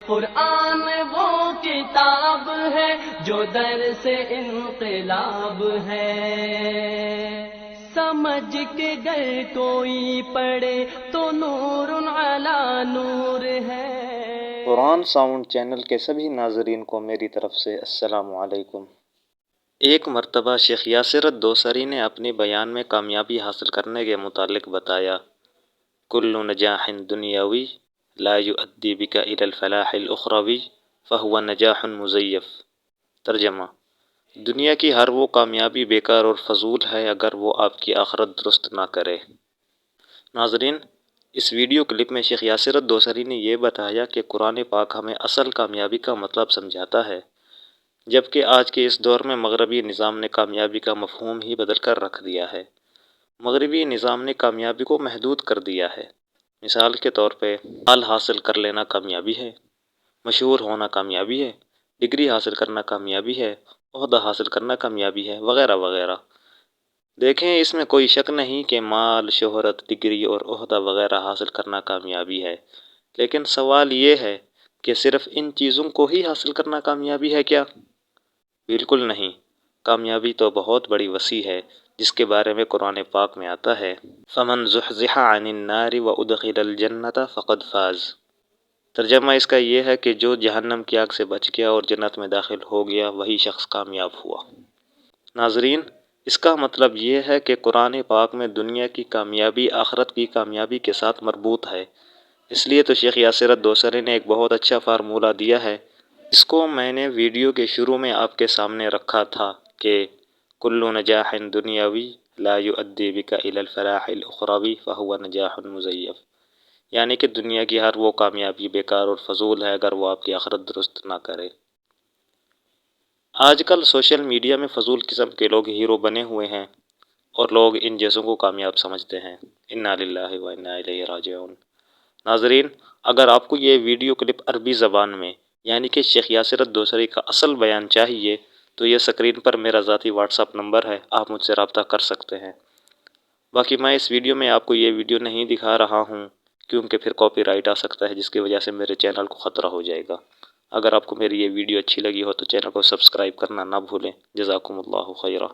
قرآن وہ کتاب ہے جو در سے انقلاب ہے، سمجھ کے گر کوئی پڑھے تو نور علی نور ہے۔ قرآن ساؤنڈ چینل کے سبھی ناظرین کو میری طرف سے السلام علیکم۔ ایک مرتبہ شیخ یاسر الدوسری نے اپنے بیان میں کامیابی حاصل کرنے کے متعلق بتایا، کل نجاح دنیاوی لا یؤدی بک الی الفلاح الاخروی فہو نجاح مزیف۔ ترجمہ: دنیا کی ہر وہ کامیابی بیکار اور فضول ہے اگر وہ آپ کی آخرت درست نہ کرے۔ ناظرین، اس ویڈیو کلپ میں شیخ یاسر الدوسری نے یہ بتایا کہ قرآن پاک ہمیں اصل کامیابی کا مطلب سمجھاتا ہے، جبکہ آج کے اس دور میں مغربی نظام نے کامیابی کا مفہوم ہی بدل کر رکھ دیا ہے۔ مغربی نظام نے کامیابی کو محدود کر دیا ہے۔ مثال کے طور پہ مال حاصل کر لینا کامیابی ہے، مشہور ہونا کامیابی ہے، ڈگری حاصل کرنا کامیابی ہے، عہدہ حاصل کرنا کامیابی ہے، وغیرہ وغیرہ۔ دیکھیں، اس میں کوئی شک نہیں کہ مال، شہرت، ڈگری اور عہدہ وغیرہ حاصل کرنا کامیابی ہے، لیکن سوال یہ ہے کہ صرف ان چیزوں کو ہی حاصل کرنا کامیابی ہے کیا؟ بالکل نہیں، کامیابی تو بہت بڑی وسیع ہے، جس کے بارے میں قرآن پاک میں آتا ہے، فَمَنْ زُحْزِحَ عَنِ النَّارِ وَأُدْخِلَ الْجَنَّةَ فَقَدْ فَازَ۔ ترجمہ اس کا یہ ہے کہ جو جہنم کی آگ سے بچ گیا اور جنت میں داخل ہو گیا، وہی شخص کامیاب ہوا۔ ناظرین، اس کا مطلب یہ ہے کہ قرآن پاک میں دنیا کی کامیابی آخرت کی کامیابی کے ساتھ مربوط ہے۔ اس لیے تو شیخ یاسر الدوسری نے ایک بہت اچھا فارمولہ دیا ہے، اس کو میں نے ویڈیو کے شروع میں آپ کے سامنے رکھا تھا کہ کل نجاح دنیاوی لا یؤدی بک الی الفلاح الاخروی فہو نجاح مزیف، یعنی کہ دنیا کی ہر وہ کامیابی بیکار اور فضول ہے اگر وہ آپ کی آخرت درست نہ کرے۔ آج کل سوشل میڈیا میں فضول قسم کے لوگ ہیرو بنے ہوئے ہیں اور لوگ ان جیسوں کو کامیاب سمجھتے ہیں۔ انا للہ و انا الیہ راجعون۔ ناظرین، اگر آپ کو یہ ویڈیو کلپ عربی زبان میں یعنی کہ شیخ یاسر الدوسری کا اصل بیان چاہیے تو یہ سکرین پر میرا ذاتی واٹس ایپ نمبر ہے، آپ مجھ سے رابطہ کر سکتے ہیں۔ باقی میں اس ویڈیو میں آپ کو یہ ویڈیو نہیں دکھا رہا ہوں کیونکہ پھر کاپی رائٹ آ سکتا ہے، جس کی وجہ سے میرے چینل کو خطرہ ہو جائے گا۔ اگر آپ کو میری یہ ویڈیو اچھی لگی ہو تو چینل کو سبسکرائب کرنا نہ بھولیں۔ جزاکم اللہ خیرہ۔